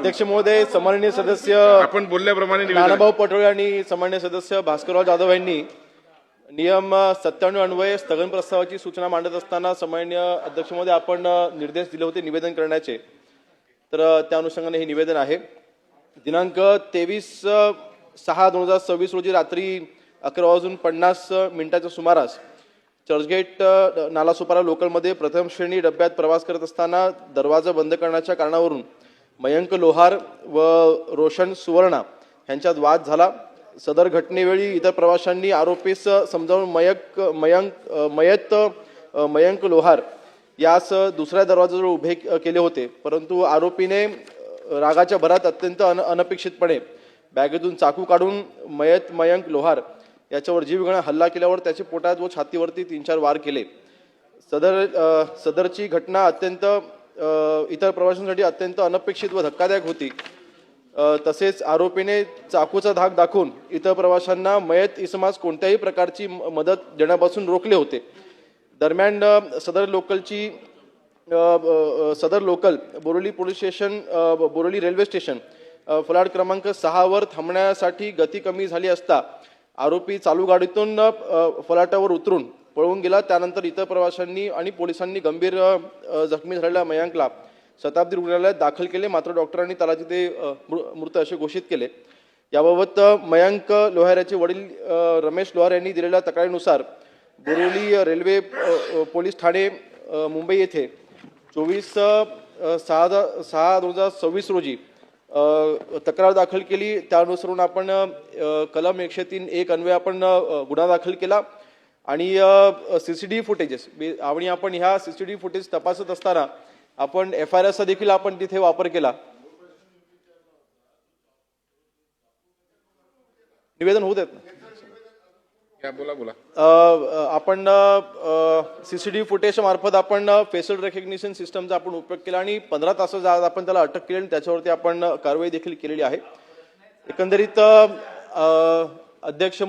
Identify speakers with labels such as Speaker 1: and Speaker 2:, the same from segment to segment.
Speaker 1: अध्यक्ष महोदय, सन्माननीय सदस्य
Speaker 2: आपण बोलल्याप्रमाणे निवेदन आहे.
Speaker 1: नानाभाऊ पटोळे आणि सन्माननीय सदस्य भास्करराव जाधव यांनी नियम 97 अन्वये स्थगन प्रस्तावाची सूचना मांडत असताना सन्माननीय अध्यक्ष महोदय आपण निर्देश दिले होते निवेदन करण्याचे, तर त्या अनुषंगाने हे निवेदन आहे. दिनांक 23/6/2026 रोजी रात्री 11:50 सुमारास चर्चगेट नालासोपारा लोकलमध्ये प्रथम श्रेणी डब्यात प्रवास करत असताना दरवाजा बंद करण्याच्या कारणावरून मयंक लोहार व रोशन सुवर्णा यांच्यात वाद झाला. सदर घटनेवेळी इतर प्रवाशांनी आरोपीस समजावून मयंक लोहार यास दुसऱ्या दरवाजाजवळ उभे केले होते, परंतु आरोपीने रागाच्या भरात अत्यंत अनपेक्षितपणे बॅगेतून चाकू काढून मयंक लोहार याच्यावर जीवघेणा हल्ला केल्यावर त्याच्या पोटात व छातीवरती 3-4 वार केले. सदरची घटना अत्यंत इतर प्रवाशांसाठी अत्यंत अनपेक्षित व धक्कादायक होती. तसेच आरोपीने चाकूचा धाक दाखवून इतर प्रवाशांना मयत इसमास कोणत्याही प्रकारची मदत देण्यापासून रोखले होते. दरम्यान सदर local Borivali police station Borivali railway station फलाट क्रमांक 6 वर थांबण्यासाठी गती कमी झाली असता आरोपी चालू गाडीतून फलाटावर उतरून पळून गेला. त्यानंतर इतर प्रवाशांनी आणि पोलिसांनी गंभीर जखमी झालेल्या मयंकला शताब्दी रुग्णालयात दाखल केले, मात्र डॉक्टरांनी त्याला तिथे मृत असे घोषित केले. याबाबत मयंक लोहार याचे वडील रमेश लोहार यांनी दिलेल्या तक्रारीनुसार बोरिवली रेल्वे पोलीस ठाणे मुंबई येथे 24/6/2026 रोजी तक्रार दाखल केली. त्यानुसारून आपण कलम 103(1) अन्वये आपण गुन्हा दाखल केला आणि CCTV फुटेजेस आणि आपण ह्या CCTV फुटेज तपासत असताना आपण FIR चा देखील आपण तिथे वापर केला. निवेदन होत आहेत ना,
Speaker 2: बोला.
Speaker 1: आपण CCTV फुटेज मार्फत आपण फेशियल रेकग्निशन सिस्टमचा आपण उपयोग केला आणि 15 तासाच्या आत आपण त्याला अटक केली आणि त्याच्यावरती आपण कारवाई देखील केलेली आहे. एकंदरीत अध्यक्ष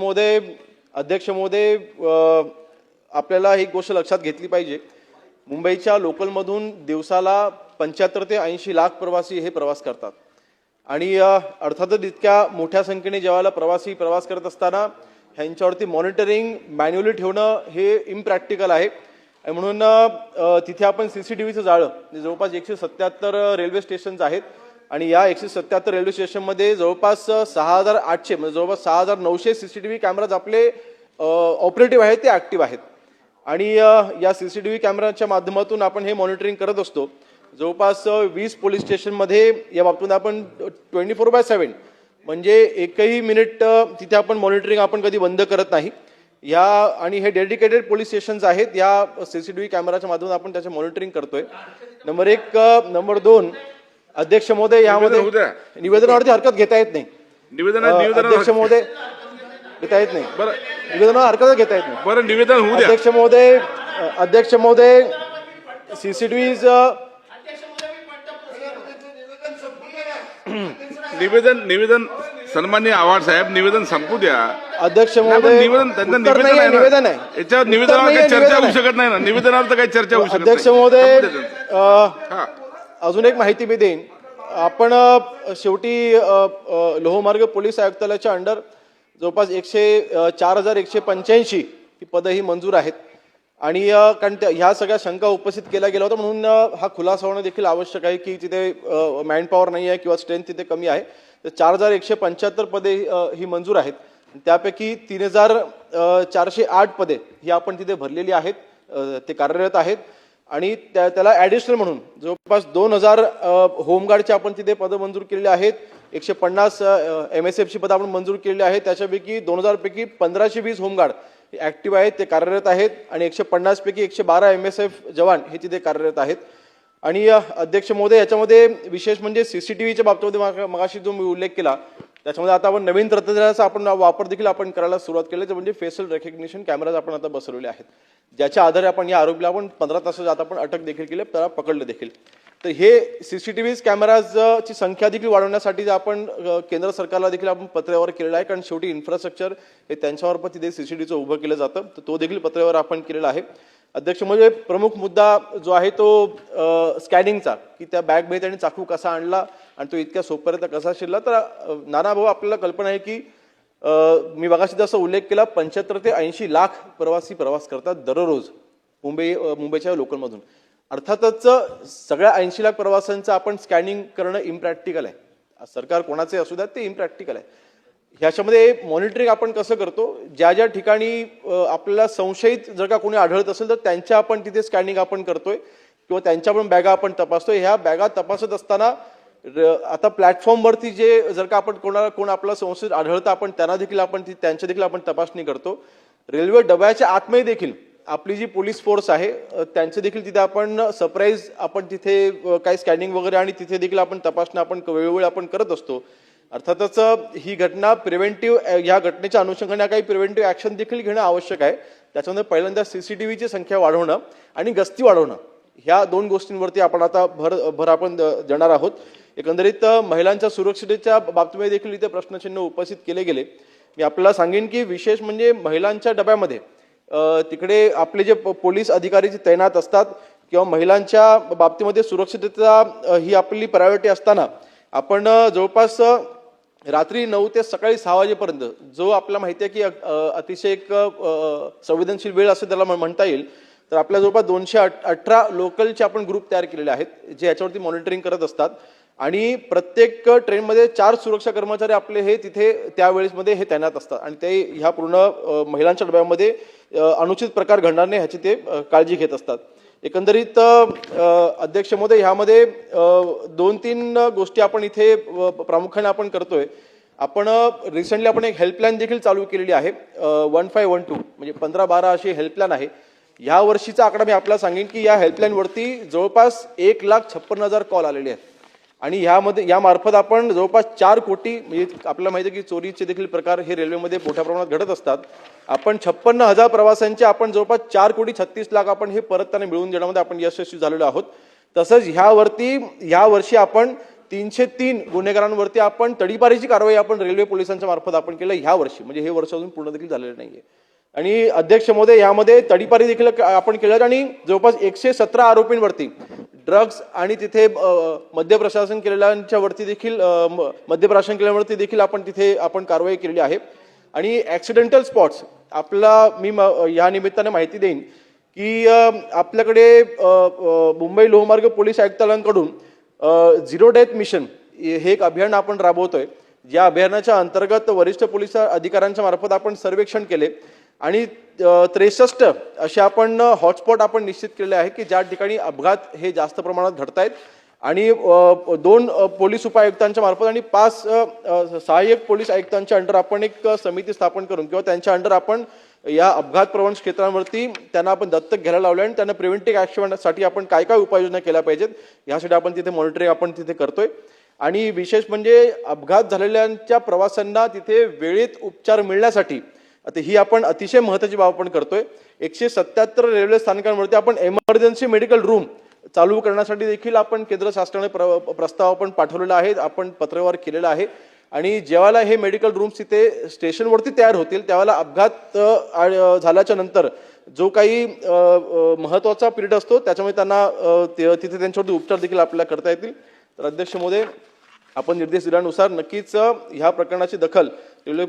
Speaker 1: महोदय आपल्याला ही गोष्ट लक्षात घेतली पाहिजे. मुंबईच्या लोकलमधून दिवसाला 75 ते 80 लाख प्रवासी हे प्रवास करतात आणि अर्थातच इतक्या मोठ्या संख्येने जेव्हा प्रवासी प्रवास करत असताना ह्यांच्यावरती मॉनिटरिंग मॅन्युअली ठेवणं हे इम्प्रॅक्टिकल आहे. म्हणून तिथे आपण CCTVचं जाळं जवळपास 177 रेल्वे स्टेशन्स आहेत आणि या 177 रेल्वे स्टेशनमध्ये जवळपास 6800 म्हणजे जवळपास 6900 CCTV कॅमेराज आपले ऑपरेटिव्ह आहेत, ते ऍक्टिव्ह आहेत आणि या CCTV कॅमेराच्या माध्यमातून आपण हे मॉनिटरिंग करत असतो. जवळपास 20 पोलीस स्टेशनमध्ये या बाबतीत आपण 24/7 म्हणजे एकही मिनिट तिथे आपण मॉनिटरिंग आपण कधी बंद करत नाही. या आणि हे डेडिकेटेड पोलीस स्टेशन्स आहेत, या CCTV कॅमेराच्या माध्यमातून आपण त्याचे मॉनिटरिंग करतोय. नंबर 1. नंबर 2, अध्यक्ष महोदय यामध्ये निवेदनावरती हरकत घेता येत नाही. अध्यक्ष महोदय घेता येत नाही.
Speaker 2: बरं,
Speaker 1: निवेदनावर हरकत घेता येत नाही.
Speaker 2: बरं, निवेदन होऊ द्या.
Speaker 1: अध्यक्ष महोदय CCTV
Speaker 2: निवेदन सन्माननीय आव्हाड साहेब, निवेदन संपू द्या.
Speaker 1: अध्यक्ष महोदय
Speaker 2: निवेदन आहे, याच्यावर निवेदनावर काही चर्चा होऊ शकत नाही ना. निवेदनावर तर काही चर्चा होऊ शकत नाही.
Speaker 1: अध्यक्ष महोदय अजून एक माहिती मी देईन. आपण शेवटी लोहमार्ग पोलीस आयुक्तालयाच्या अंडर जवळपास 4,185 ही पदं ही मंजूर आहेत आणि कारण ह्या सगळ्या शंका उपस्थित केल्या गेल्या होत्या, म्हणून हा खुलासा होणं देखील आवश्यक आहे की तिथे मॅनपॉवर नाही आहे किंवा स्ट्रेंथ तिथे कमी आहे. तर 4,175 पदे ही मंजूर आहेत. त्यापैकी 3,408 पदे ही आपण तिथे भरलेली आहेत, ते कार्यरत आहेत आणि त्याला ऍडिशनल म्हणून जवळपास 2,000 होमगार्डचे आपण तिथे पदं मंजूर केलेली आहेत. 150 MSFची पदं आपण मंजूर केलेली आहेत. त्याच्यापैकी 2,000 पैकी 1,520 होमगार्ड ऍक्टिव्ह आहेत, ते कार्यरत आहेत आणि 150 पैकी 112 MSF जवान हे तिथे कार्यरत आहेत. आणि अध्यक्ष महोदय याच्यामध्ये विशेष म्हणजे CCTVच्या बाबतीमध्ये मगाशी जो मी उल्लेख केला त्याच्यामध्ये आता आपण नवीन तंत्रज्ञानाचा आपण वापर देखील आपण करायला सुरुवात केली, म्हणजे फेशियल रेकग्निशन कॅमेराज आपण आता बसवलेले आहेत, ज्याच्या आधारे आपण या आरोपीला आपण 15 तासाच्या आत आपण अटक देखील केली, त्याला पकडलं देखील. तर हे CCTV कॅमेराजची संख्या देखील वाढवण्यासाठी आपण केंद्र सरकारला देखील आपण पत्रव्यवहार केलेला आहे, कारण शेवटी इन्फ्रास्ट्रक्चर हे त्यांच्यावर पण तिथे CCTVचं उभं केलं जातं, तर तो देखील पत्रव्यवहार आपण केलेला आहे. अध्यक्ष म्हणजे प्रमुख मुद्दा जो आहे तो स्कॅनिंगचा, की त्या बॅगमध्ये त्यांनी चाकू कसा आणला आणि तो इतक्या सोपपर्यंत कसा शिरला. तर नाना भाऊ आपल्याला कल्पना आहे की मी मगाशी जसा उल्लेख केला 75 ते 80 लाख प्रवासी प्रवास करतात दररोज मुंबईच्या लोकलमधून. अर्थातच सगळ्या 80 लाख प्रवाशांचं आपण स्कॅनिंग करणं इम्प्रॅक्टिकल आहे. सरकार कोणाचे असू द्यात ते इम्प्रॅक्टिकल आहे. ह्याच्यामध्ये मॉनिटरिंग आपण कसं करतो, ज्या ज्या ठिकाणी आपल्याला संशयित जर का कोणी आढळत असेल तर त्यांच्या आपण तिथे स्कॅनिंग आपण करतोय किंवा त्यांच्या पण बॅगा आपण तपासतोय. ह्या बॅगा तपासत असताना आता प्लॅटफॉर्मवरती जे जर का आपण कोण आपला संशयित आढळतं आपण त्यांना देखील आपण त्यांच्या देखील आपण तपासणी करतो. रेल्वे डब्याच्या आतमध्ये देखील आपली जी पोलीस फोर्स आहे त्यांचे देखील तिथे आपण सरप्राईज आपण तिथे काही स्कॅनिंग वगैरे आणि तिथे देखील आपण तपासणं आपण वेळोवेळी आपण करत असतो. अर्थातच ही घटना प्रिव्हेंटिव्ह, या घटनेच्या अनुषंगाने काही प्रिव्हेंटिव्ह ऍक्शन देखील घेणं आवश्यक आहे. त्याच्यामध्ये पहिल्यांदा सीसीटीव्हीची संख्या वाढवणं आणि गस्ती वाढवणं, ह्या दोन गोष्टींवरती आपण आता भर आपण देणार आहोत. एकंदरीत महिलांच्या सुरक्षिततेच्या बाबतीमध्ये देखील इथे प्रश्नचिन्ह उपस्थित केले गेले. मी आपल्याला सांगेन की विशेष म्हणजे महिलांच्या डब्यामध्ये तिकडे आपले जे पोलीस अधिकारी जे तैनात असतात किंवा महिलांच्या बाबतीमध्ये सुरक्षितता ही आपली प्रायोरिटी असताना आपण जवळपास रात्री 9 ते सकाळी 6 वाजेपर्यंत, जो आपल्याला माहिती आहे की अतिशय एक संवेदनशील वेळ असं त्याला म्हणता येईल, तर आपल्या जवळपास 218 लोकलचे आपण ग्रुप तयार केलेले आहेत जे याच्यावरती मॉनिटरिंग करत असतात. आणि प्रत्येक ट्रेनमध्ये 4 सुरक्षा कर्मचारी आपले हे तिथे त्यावेळेसमध्ये हे तैनात असतात आणि ते ह्या पूर्ण महिलांच्या डब्यामध्ये अनुचित प्रकार घडणार नाही ह्याची ते काळजी घेत असतात. एकंदरीत अध्यक्ष महोदय, ह्यामध्ये 2-3 गोष्टी आपण इथे प्रामुख्याने आपण करतोय. आपण रिसेंटली आपण एक हेल्पलाईन देखील चालू केलेली आहे 1512, म्हणजे 1512 अशी हेल्पलाईन आहे. या वर्षीचा आकडा मी आपल्याला सांगेन की या हेल्पलाईनवरती जवळपास 1,56,000 कॉल आलेले आहेत आणि या मार्फत आपण जवळपास 4 कोटी, म्हणजे आपल्याला माहिती आहे की चोरीचे देखील प्रकार हे रेल्वेमध्ये मोठ्या प्रमाणात घडत असतात. आपण 56,000 प्रवाशांचे आपण जवळपास 4,36,00,000 आपण हे परत त्यांना मिळवून देण्यामध्ये आपण यशस्वी झालेलो आहोत. तसंच ह्या वर्षी आपण 303 गुन्हेगारांवरती आपण तडीपारीची कारवाई आपण रेल्वे पोलिसांच्या मार्फत आपण केलं ह्या वर्षी, म्हणजे हे वर्ष अजून पूर्ण देखील झालेलं नाहीये. आणि अध्यक्ष महोदय, यामध्ये तडीपारी देखील आपण केलं आणि जवळपास 117 आरोपींवरती ड्रग्ज आणि तिथे मद्यप्रशासन केलेल्यांच्या वरती देखील मद्यप्राशन केल्यावरती देखील आपण तिथे आपण कारवाई केलेली आहे. आणि ऍक्सिडेंटल स्पॉट्स आपला मी या निमित्ताने माहिती देईन की आपल्याकडे मुंबई लोहमार्ग पोलीस आयुक्तालयाकडून 0 डेथ मिशन हे एक अभियान आपण राबवतोय. या अभियानाच्या अंतर्गत वरिष्ठ पोलीस अधिकाऱ्यांच्या मार्फत आपण सर्वेक्षण केले आणि 63 असे आपण हॉटस्पॉट आपण निश्चित केलेले आहे की ज्या ठिकाणी अपघात हे जास्त प्रमाणात घडत आहेत. आणि 2 पोलीस उपायुक्तांच्या मार्फत आणि 5 सहाय्यक पोलीस आयुक्तांच्या अंडर आपण एक समिती स्थापन करून किंवा त्यांच्या अंडर आपण या अपघात प्रवण क्षेत्रांवरती त्यांना आपण दत्तक घ्यायला लावले आणि त्यांना प्रिव्हेंटिव्ह ऍक्शनसाठी आपण काय काय उपाययोजना केल्या पाहिजेत यासाठी आपण तिथे मॉनिटरिंग आपण तिथे करतोय. आणि विशेष म्हणजे अपघात झालेल्यांच्या प्रवाशांना तिथे वेळेत उपचार मिळण्यासाठी आता ही आपण अतिशय महत्त्वाची बाब आपण करतोय. 177 रेल्वे स्थानकांवरती आपण इमर्जन्सी मेडिकल रूम चालू करण्यासाठी देखील आपण केंद्र शासनाने प्रस्ताव आपण पाठवलेला आहे, आपण पत्रव्यवहार केलेला आहे. आणि जेव्हा हे मेडिकल रूम्स तिथे स्टेशनवरती तयार होतील त्यावेळेला अपघात झाल्याच्या नंतर जो काही महत्त्वाचा पिरियड असतो त्याच्यामुळे त्यांना तिथे त्यांच्यावरती उपचार देखील आपल्याला करता येतील. तर अध्यक्ष महोदय, आपण निर्देश दिल्यानुसार नक्कीच ह्या प्रकरणाची दखल रेल्वे